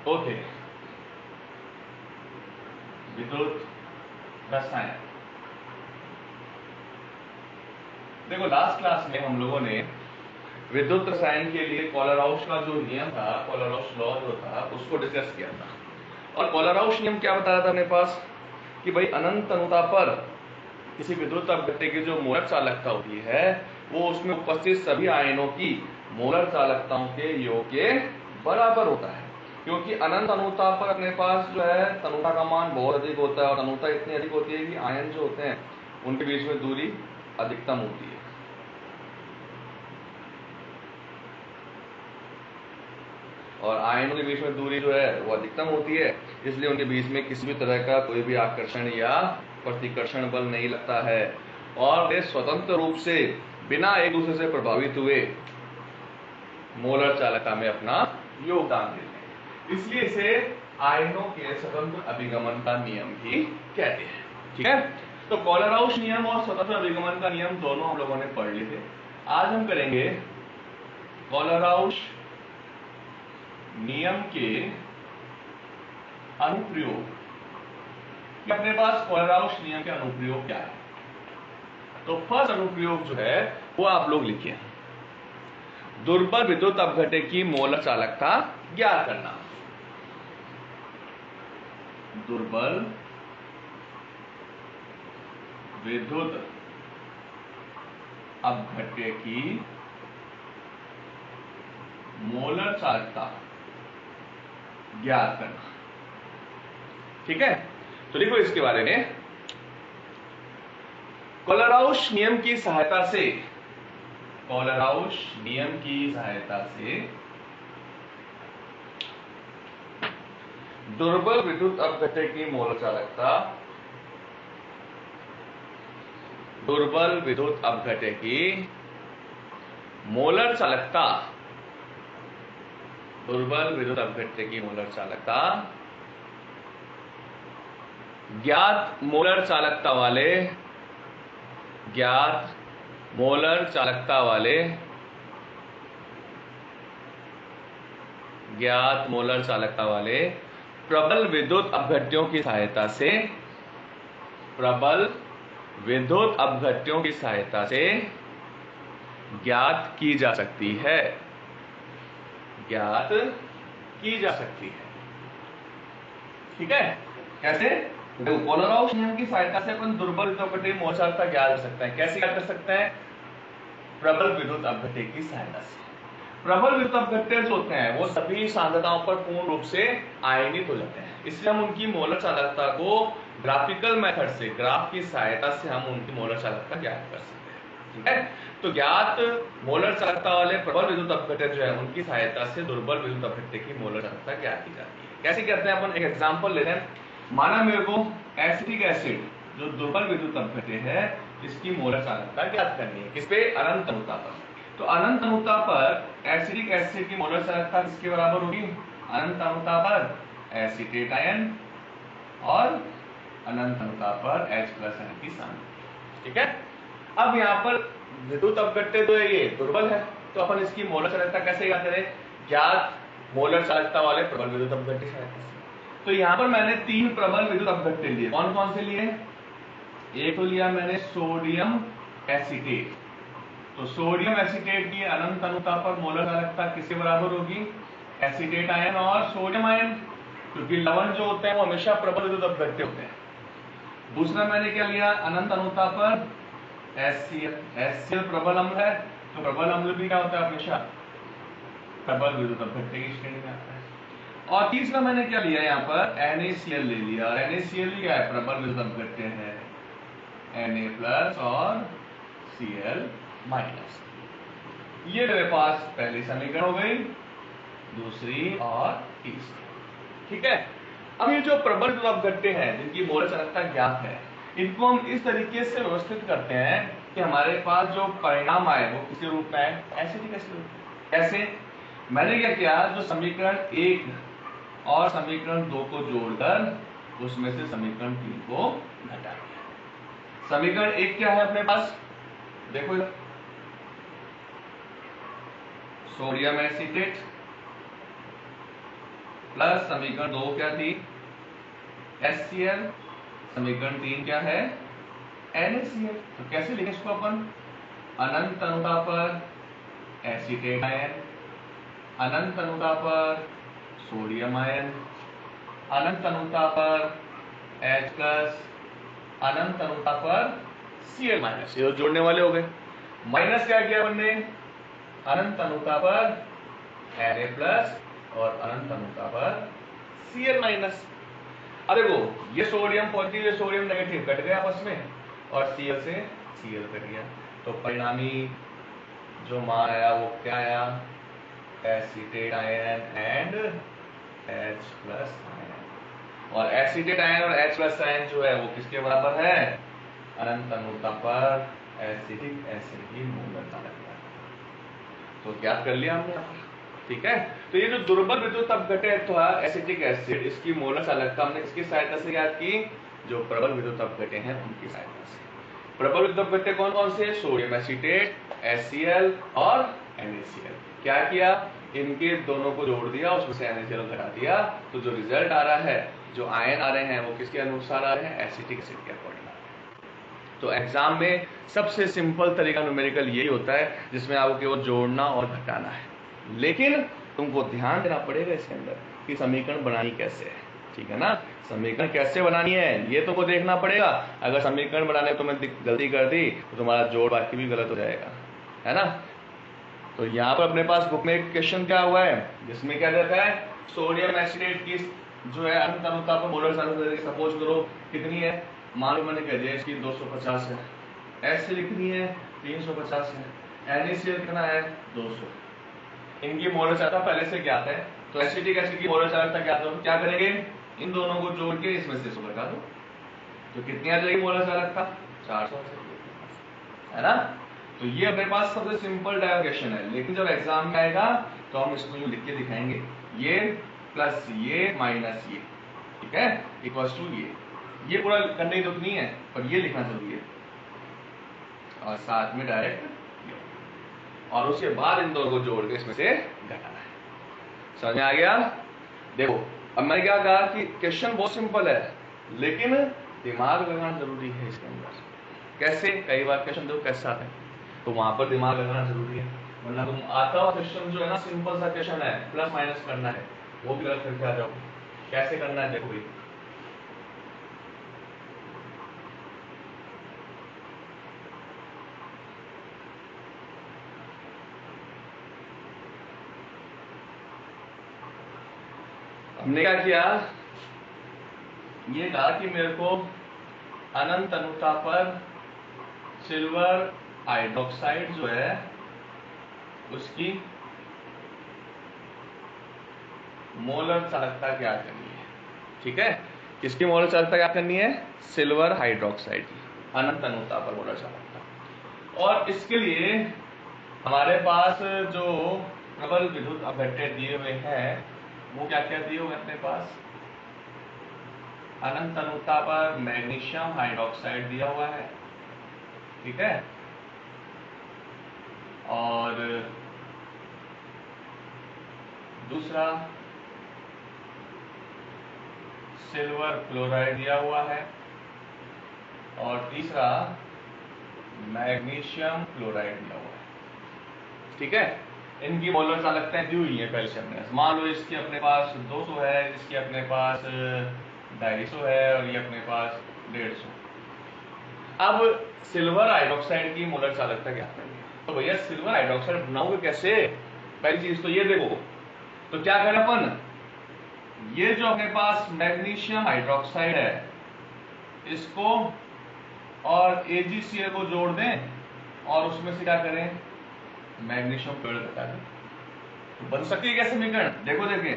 Okay, विद्युत रसायन। देखो लास्ट क्लास में हम लोगों ने विद्युत रसायन के लिए कोलराउश का जो नियम था, कोलराउश लॉ जो था, उसको डिस्कस किया था। और कोलराउश नियम क्या बताया था अपने पास कि भाई अनंत अनुता पर किसी विद्युत अपघट्य की जो मोलर चालकता होती है वो उसमें उपस्थित सभी आयनों की मोलर चालकताओं के योग के बराबर होता है। क्योंकि अनंत अनुता पर अपने पास जो है तनुता का मान बहुत अधिक होता है और तनुता इतनी अधिक होती है कि आयन जो होते हैं उनके बीच में दूरी अधिकतम होती है। और आयनों के बीच में दूरी जो है वो अधिकतम होती है, इसलिए उनके बीच में किसी भी तरह का कोई भी आकर्षण या प्रतिकर्षण बल नहीं लगता है और वे स्वतंत्र रूप से बिना एक दूसरे से प्रभावित हुए मोलर चालकता में अपना योगदान देते हैं। इसलिए इसे आयनों के स्वतंत्र अभिगमन का नियम भी कहते हैं। ठीक है, तो कोलराउश नियम और स्वतंत्र अभिगमन का नियम दोनों हम लोगों ने पढ़ लिए थे। आज हम करेंगे कोलराउश नियम के अनुप्रयोग कि अपने पास कोलराउश नियम के अनुप्रयोग क्या है। तो फर्स्ट अनुप्रयोग जो है वो आप लोग लिखिए, दुर्बल विद्युत अपघट्य की मोलर चालकता ज्ञात करना। दुर्बल विद्युत अपघट्य की मोलर चालकता ज्ञात करना। ठीक है, तो देखो इसके बारे में कोलराउश नियम की सहायता से, कोलराउश नियम की सहायता से दुर्बल विद्युत अपघट्य की मोलर चालकता, दुर्बल विद्युत अपघट्य की मोलर चालकता, दुर्बल विद्युत अपघट्य की मोलर चालकता ज्ञात मोलर चालकता वाले, ज्ञात मोलर चालकता वाले, ज्ञात मोलर चालकता वाले प्रबल विद्युत अपघट्यों की सहायता से, प्रबल विद्युत अपघट्यों की सहायता से ज्ञात की जा सकती है, ज्ञात की जा सकती है। ठीक है, कैसे? कोलराउश नियम की सहायता से अपन दुर्बल विद्युत अपघट्य की मोलर चालकता ज्ञात कर सकते हैं। कैसे ज्ञात कर सकते हैं? प्रबल विद्युत अपघट्य की सहायता से। प्रबल विद्युत अपघट्य जो होते हैं वो सभी सांद्रताओं पर पूर्ण रूप से आयनित हो जाते हैं, इसलिए हम उनकी मोलर चालकता को ग्राफिकल मेथड से, ग्राफ की सहायता से हम उनकी मोलर चालकता ज्ञात कर सकते हैं। ठीक है, तो ज्ञात मोलर चालकता वाले प्रबल विद्युत अपघट्य जो है उनकी सहायता से दुर्बल विद्युत अपघट्य की मोलर चालकता ज्ञात की जाती है। कैसे करते हैं? अपन एक एग्जांपल लेते हैं। माना मेरे को एसिटिक एसिड जो दुर्बल विद्युत अपघट्य है इसकी मोलर चालकता ज्ञात करनी है। किस पे? अनंत अनुता पर। तो अनंत अनुता पर एसिटिक एसिड की मोलर चालकता किसके बराबर होगी? अनंत अनुता पर एसीटेट आयन और अनंत अनुता पर H+ की सांद्रता। ठीक है, अब यहाँ पर विद्युत अपघट्य जो है ये दुर्बल है, तो अपन इसकी मोलर चालकता कैसे ज्ञात करें? ज्ञात मोलर चालकता वाले प्रबल विद्युत अपघट्य की सहायता से। तो यहाँ पर मैंने 3 प्रबल विद्युत अपघट्य लिए। कौन कौन से लिए? एक तो लिया मैंने सोडियम एसीटेट। तो सोडियम एसीटेट की अनंत अनुता पर मोलर चालकता किसके बराबर होगी? एसीटेट आयन और सोडियम आयन, क्योंकि लवण जो होते हैं वो हमेशा प्रबल विद्युत अपघट्य होते हैं। दूसरा मैंने क्या लिया? अनंत अनुता पर HCl प्रबल अम्ल है, तो प्रबल अम्ल भी क्या होता है? हमेशा प्रबल विद्युत अपघट्य की श्रेणी में आता है। और तीसरा मैंने क्या लिया? यहाँ पर NaCl ले लिया, और NaCl क्या है? प्रबल विद्युत अपघट्य है, Na+ और Cl-। ये मेरे पास पहली समीकरण हो गई, दूसरी और तीसरी। ठीक है, अब ये जो प्रबल विद्युत अपघट्य हैं जिनकी मोलर चालकता ज्ञात है, इनको हम इस तरीके से व्यवस्थित करते हैं कि हमारे पास जो परिणाम आए वो किस रूप में आए? Acetic acid. कैसे? मैंने क्या किया? जो समीकरण 1 और समीकरण 2 को जोड़कर उसमें से समीकरण 3 को घटा दिया। समीकरण 1 क्या है अपने पास? देखो, सोडियम एसीटेट प्लस समीकरण 2 क्या थी, HCl, समीकरण 3 क्या है, NaCl। तो कैसे लिखें इसको अपन, अनंत अनुता पर एसीटेट आयन, अनंत अनुता पर सोडियम आयन, अनंत अनुता पर H+, अनंत अनुता पर Cl-, ये जोड़ने वाले हो गए। माइनस क्या किया हमने, अनंत अनुता पर Na+ और अनंत अनुता पर Cl-। अब देखो ये सोडियम पॉजिटिव, ये सोडियम नेगेटिव कट गया आपस में और Cl से Cl कट गया, तो परिणामी जो मान आया वो क्या आया, acetate ion and H+ ion. और एसीटेट आयन और H+ आयन जो है वो किसके बराबर है, अनंत अनुता पर एसिटिक एसिड की मोलर चालकता। तो क्या कर लिया हमने यहाँ पर, ठीक है। तो ये जो दुर्बल विद्युत अपघटक था एसिटिक एसिड, इसकी मोलर चालकता हमने किसकी सहायता से ज्ञात की, जो प्रबल विद्युत अपघटक हैं उनकी सहायता से। प्रबल विद्युत अपघटक कौन कौन से, सोडियम एसीटेट, HCl और NaCl। क्या किया, इनके दोनों को जोड़ दिया, उसमें से NaCl घटा दिया, तो जो रिजल्ट आ रहा है, जो आयन आ रहे हैं वो किसके अनुसार आ रहे हैं, एसिटिक एसिड के अकॉर्डिंग। तो एग्जाम में सबसे सिंपल तरीका न्यूमेरिकल यही होता है जिसमें आपको केवल जोड़ना और घटाना है, लेकिन तुमको ध्यान देना पड़ेगा इसके अंदर कि समीकरण बनानी कैसे है, ठीक है ना। समीकरण कैसे बनानी है ये तुमको देखना पड़ेगा। अगर समीकरण बनाने में तुमने गलती कर दी तो तुम्हारा जोड़ बाकी भी गलत हो जाएगा, है ना। तो यहाँ पर अपने पास बुक में एक क्वेश्चन क्या हुआ है जिसमें क्या देखा है, सोडियम एसिटेट की जो है अनंत अनुता पर मोलर चालकता सपोज करो कितनी है, मान लो मैंने कह दिया इसकी 250 है, ऐसे लिखनी है 350 है, NaCl कितना है 200। इनकी मोलर चालकता पहले से ज्ञात है, तो एसिटिक एसिड की मोलर चालकता ज्ञात हो, क्या करेंगे, इन दोनों को जोड़ के इसमें से 100 घटा दो, तो कितनी आ जाएगी मोलर चालकता, 400, है ना। तो ये अपने पास सबसे सिंपल डायरेक्शन है, लेकिन जब एग्जाम में आएगा तो हम इसको यूं लिख के दिखाएंगे, ये प्लस ये माइनस ये, ठीक है, इक्वल्स टू ये पूरा करने की जरूरत नहीं है, पर ये लिखना जरूरी है, और साथ में डायरेक्ट, और उसके बाद इन दोनों को जोड़ के इसमें से घटाना है। समझ में आ गया। देखो अब मैंने क्या कहा कि क्वेश्चन बहुत सिंपल है, लेकिन दिमाग लगाना जरूरी है इसके अंदर। कैसे, कई बार क्वेश्चन देखो कैसा है, तो वहां पर दिमाग लगाना जरूरी है, वरना तुम आता हुआ क्वेश्चन जो है ना सिंपल सा क्वेश्चन है, प्लस माइनस करना है, वो भी गलत करके आ जाओ। कैसे करना है देखो, हमने क्या किया, ये कहा कि मेरे को अनंत अनुता पर सिल्वर हाइड्रोक्साइड जो है उसकी मोलर चालकता क्या करनी है, ठीक है। किसकी मोलर चालकता क्या करनी है, सिल्वर हाइड्रोक्साइड की अनंत अनुता पर मोलर चालकता। और इसके लिए हमारे पास जो प्रबल विद्युत अपघटक दिए हुए हैं वो क्या क्या दिए हुए अपने पास, अनंत अनुता पर मैग्नीशियम हाइड्रोक्साइड दिया हुआ है, ठीक है, और दूसरा सिल्वर क्लोराइड दिया हुआ है, और तीसरा मैग्नीशियम क्लोराइड दिया हुआ है, ठीक है। इनकी मोलर चालकताएं दी हुई है पहले से हमने, मान लो इसकी अपने पास 200 है, इसकी अपने पास 250 है, और ये अपने पास 150। अब सिल्वर हाइड्रोक्साइड की मोलर चालकता क्या है, तो भैया सिल्वर हाइड्रोक्साइड बनाओगे कैसे, पहली चीज तो ये देखो, तो क्या करें अपन, ये जो अपने पास मैग्नीशियम हाइड्रोक्साइड है इसको और AgCl को जोड़ दें, और उसमें से क्या करें, मैग्नीशियम क्लोराइड बता दें, तो बन सकती है क्या समीकरण, देखो देखें,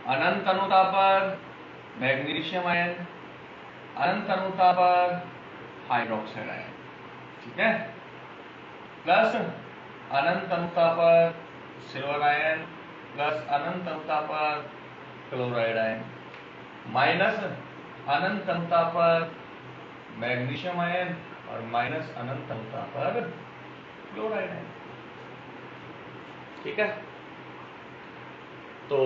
अनंत अनुता पर मैग्नीशियम आयन, अनंत अनुता पर हाइड्रोक्साइड आयन, ठीक है, प्लस अनंत अनुता पर सिल्वर आयन, प्लस अनंत अनुता पर क्लोराइड आयन, माइनस अनंत अनुता पर मैग्नीशियम आयन, और माइनस अनंत अनुता पर क्लोराइड आयन, ठीक है। तो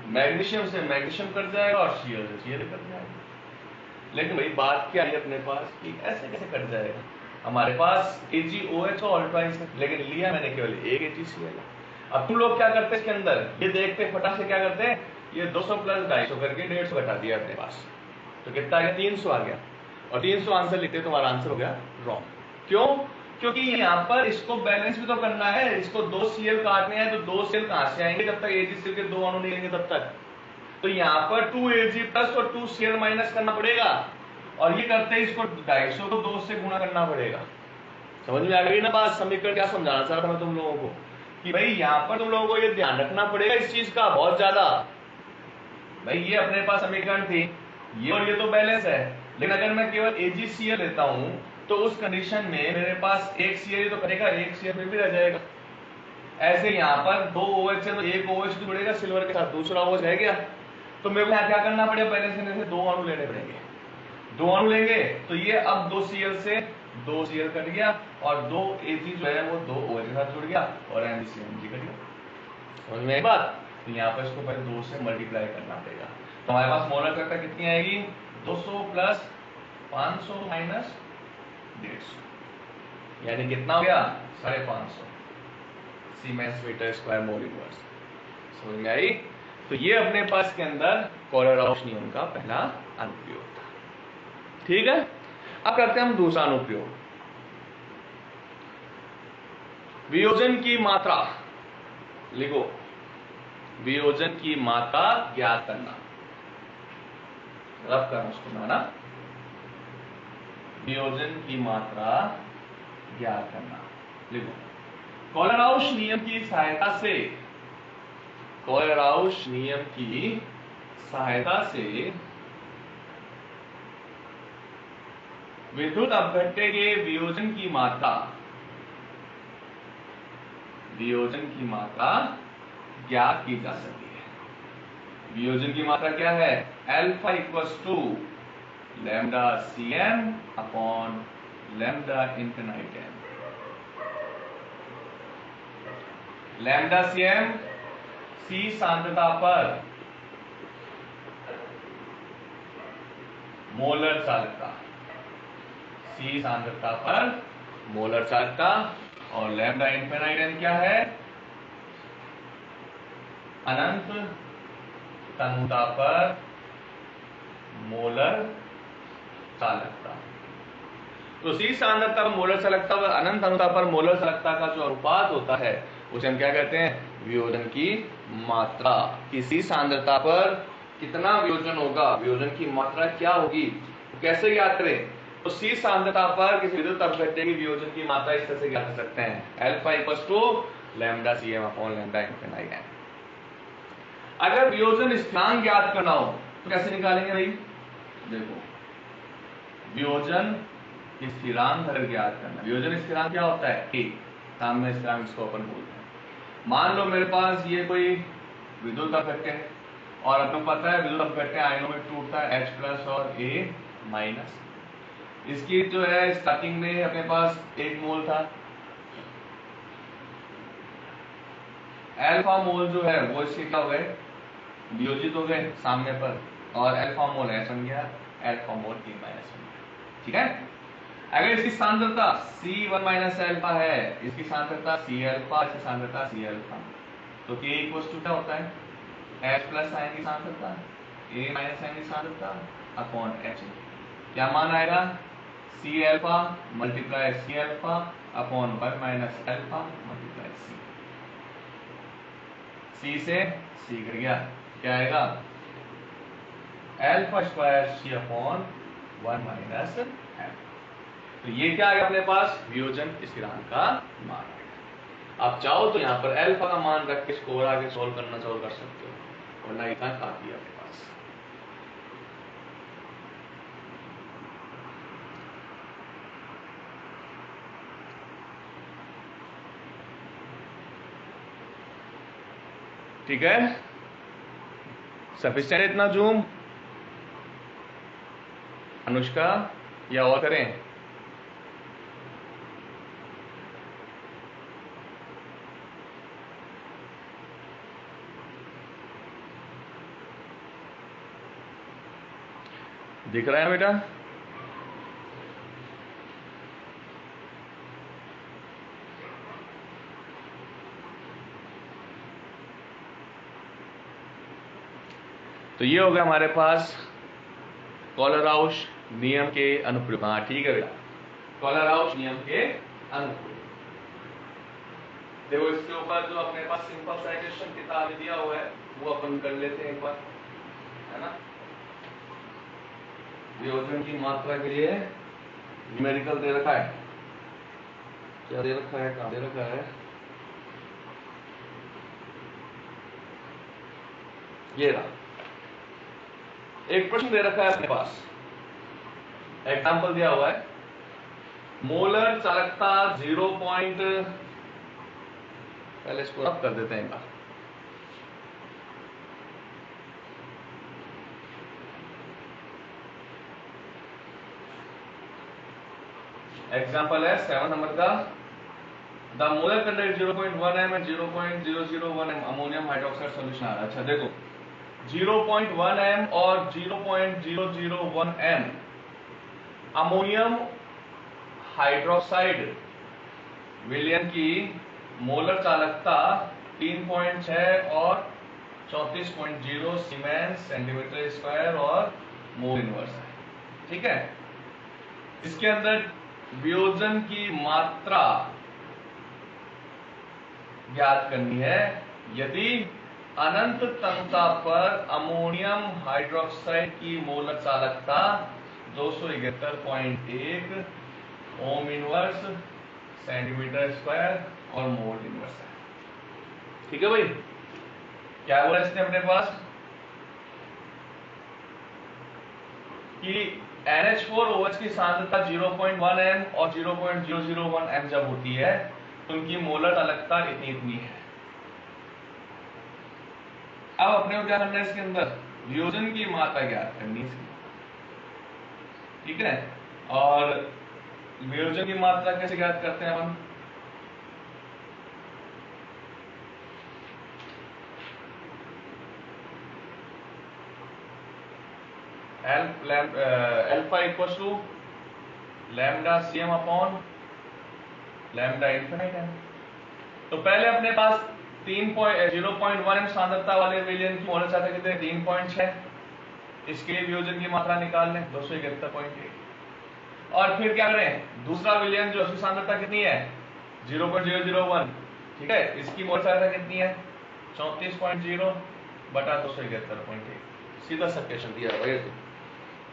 मैग्नीशियम से मैग्नीशियम कट जाएगा और Cl से Cl कट जाएगा। लेकिन भाई बात क्या है अपने पास कि ऐसे कैसे कट जाएगा, हमारे पास AgOH और ट्वाइस है, लेकिन लिया मैंने केवल एक AgCl। अब तुम लोग क्या करते हैं इसके अंदर, ये देखते फटाक से क्या करते हैं, ये 200 प्लस 250 करके 150 घटा दिया अपने पास, तो कितना आ गया, 300 आ गया। और 300 आंसर लिखते तुम्हारा आंसर हो गया रॉन्ग। क्यों? क्योंकि यहाँ पर इसको बैलेंस भी तो करना है, इसको 2 Cl काटने हैं, तो 2 Cl कहां से आएंगे जब तक AgCl के 2 अणु नहीं लेंगे तब तक। तो यहाँ पर 2Ag प्लस और 2 Cl माइनस करना पड़ेगा, और ये करते हैं इसको 250 को 2 से गुणा करना पड़ेगा। समझ में आ गई ना बात? समीकरण क्या समझाना चाह रहा था मैं तुम लोगों को कि भाई यहाँ पर तुम लोगों को ये ध्यान रखना पड़ेगा इस चीज का बहुत ज्यादा। भाई ये अपने पास समीकरण थी, ये और ये तो बैलेंस है, लेकिन अगर मैं केवल AgCl लेता हूं तो उस कंडीशन में मेरे पास एक Cl तो करेगा, एक Cl में भी रह जाएगा। ऐसे यहाँ पर 2 OH है तो एक OH भी जुड़ेगा सिल्वर के साथ, दूसरा OH रह गया। तो मेरे को यहाँ क्या करना पड़ेगा, बैलेंस करने से 2 अणु लेने पड़ेंगे। 2 अणु लेंगे तो ये अब 2 Cl से 2 Cl कट गया, और 2 Ag जो है वो 2 OH के साथ जुड़ गया, और MgCl कट गया। समझ में एक बात? तो यहाँ पर इसको पहले 2 से मल्टीप्लाई करना पड़ेगा। तो हमारे पास मोलर संख्या कितनी आएगी, 200 प्लस 500 माइनस 150, यानी कितना हो गया, 550 siemens metre square mole inverse. समझ में आई? तो ये अपने पास के अंदर कोलर-राउश नियम का पहला अनुप्रयोग था। ठीक है, अब करते हैं हम दूसरा अनुप्रयोग, वियोजन की मात्रा। लिखो, वियोजन की मात्रा ज्ञात करना, रफ करना उसको ना, वियोजन की मात्रा ज्ञात करना। लिखो, कोलर-राउश नियम की सहायता से, कोलर-राउश नियम की सहायता से विद्युत अपघट्य के वियोजन की मात्रा, वियोजन की मात्रा ज्ञात की जा सकती है। वियोजन की मात्रा क्या है, alpha equals to lambda Cm upon lambda infinite m। Lambda Cm C सांद्रता पर मोलर चालकता, C सांद्रता पर मोलर चालकता, और लैम्डा इनफिनाइट m क्या है, अनंत तन्यता पर मोलर चालकता। तो C सांद्रता पर मोलर चालकता और अनंत तन्यता पर मोलर चालकता का जो अनुपात होता है उसे हम क्या कहते हैं, वियोजन की मात्रा। कि C सांद्रता पर कितना वियोजन होगा, वियोजन की मात्रा क्या होगी, तो कैसे ज्ञात करें, तो C सांद्रता पर किसी विद्युत अपघट्य की वियोजन की मात्रा इस तरह से ज्ञात कर सकते हैं, alpha equals to lambda Cm upon lambda infinite m। अगर वियोजन स्थिरांक ज्ञात करना हो तो कैसे निकालेंगे भाई, देखो, वियोजन स्थिरांक अगर ज्ञात करना, वियोजन स्थिरांक क्या होता है, a, साम्य स्थिरांक इसको अपन बोलते हैं। मान लो मेरे पास ये कोई विद्युत अपघट्य है, और आपको पता है विद्युत अपघट्य आयनों में टूटता है H प्लस और A माइनस। इसकी जो है स्टार्टिंग में अपने पास 1 मोल था, अल्फा मोल जो है वो इसके क्या हो गए, वियोजित हो गए सामने पर, और अल्फा मोल H बन गया, अल्फा मोल A माइनस बन गया। ठीक है, अगर इसकी सांद्रता C1 माइनस अल्फा है, इसकी सांद्रता C अल्फा, इसकी सांद्रता C अल्फा, तो K इक्वल्स टू क्या होता है, H प्लस आयन की सांद्रता A माइनस आयन की सांद्रता अपॉन H। क्या मान आएगा, C alpha multiply C alpha upon 1 minus alpha multiply C से C कर गया, क्या आएगा, alpha square C upon 1 minus alpha. तो ये क्या आएगा अपने पास, वियोजन स्थिरांक का मान आएगा। आप चाहो तो यहाँ पर अल्फा का मान रख के इसको आगे सोल्व करना चाहो कर सकते हो, वरना इतना काफी है अपने पास। ठीक है, सफिशिएंट इतना जूम, अनुष्का, या और करें, दिख रहा है बेटा? तो ये हो गया हमारे पास कोलराउश नियम के अनुप्रयोग। हाँ ठीक है बेटा, कोलराउश नियम के अनुप्रयोग। देखो इसके ऊपर जो अपने पास सिंपल साइटेशन किताब दिया हुआ है वो अपन कर लेते हैं एक बार, है ना। वियोजन की मात्रा के लिए न्यूमेरिकल दे रखा है, क्या दे रखा है, कहाँ दे रखा है, ये रहा। एक प्रश्न दे रखा है अपने पास, एग्जाम्पल दिया हुआ है, मोलर चालकता 0. पहले इसको रब कर देते हैं एक बार। एग्जाम्पल है 7 नंबर का, the molar content 0.1 m and 0.001 m ammonium hydroxide solution आ रहा है। अच्छा देखो 0.1 m और 0.001 m अमोनियम हाइड्रोक्साइड विलयन की मोलर चालकता 3.6 और 34.0 सीमेंस सेंटीमीटर स्क्वायर और मोल इनवर्स है, ठीक है। इसके अंदर वियोजन की मात्रा ज्ञात करनी है यदि अनंत तंगता पर अमोनियम हाइड्रोक्साइड की मोलर चालकता 271.1 ओम इनवर्स सेंटीमीटर स्क्वायर और मोल इनवर्स है, ठीक है भाई। क्या बोला इसने अपने पास कि NH4OH की सांद्रता 0.1 m और 0.001 m जब होती है तो उनकी मोलर चालकता इतनी है। अब अपने को क्या करना है, इसके अंदर वियोजन की मात्रा ज्ञात करनी है, ठीक है। और वियोजन की मात्रा कैसे ज्ञात करते हैं हम, alpha equal to lambda CM upon lambda infinite है। तो पहले अपने पास 0.1 m सांद्रता वाले विलयन की मोलर चालकता कितने, 3.6। इसके लिए वियोजन की मात्रा निकाल लें 271.1। और फिर क्या करें, दूसरा विलयन जो उसकी सांद्रता कितनी है 0.001, ठीक है, इसकी मोलर चालकता कितनी है 34.0 बटा 271.1। सीधा सब्स्टिट्यूशन दिया है भाई,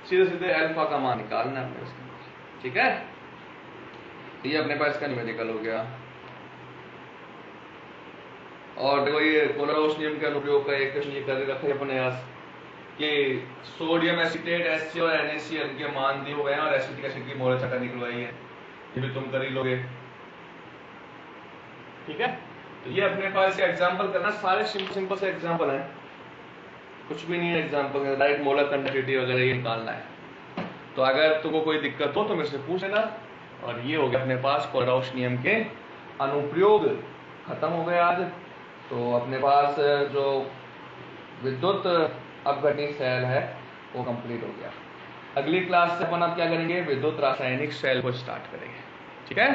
सीधे सीधे अल्फा का मान निकालना है अपने इसके, ठीक है। ये अपने पास इसका न्यूमेरिकल हो गया। और देखो ये कोलराउश नियम के अनुप्रयोग का एक क्वेश्चन ये कर रखा है अपने पास कि सोडियम एसिटेट HC और NaCl के मान दिए हुए हैं और एसिटिक एसिड की मोलर चालकता निकलवाई है, ये भी तुम कर ही लोगे, ठीक है। तो ये अपने पास एग्जांपल करना, सारे सिंपल से एग्जांपल हैं, कुछ भी नहीं है एग्जांपल, डायरेक्ट मोलर कंडक्टिविटी वगैरह ये निकालना है। तो अगर तुमको कोई दिक्कत हो तो मेरे से पूछ लेना। और ये हो गया अपने पास कोलराउश नियम के अनुप्रयोग, खत्म हो गया आज। तो अपने पास जो विद्युत अपघटनी सेल है वो कंप्लीट हो गया। अगली क्लास से अपन अब क्या करेंगे, विद्युत रासायनिक सेल को स्टार्ट करेंगे, ठीक है।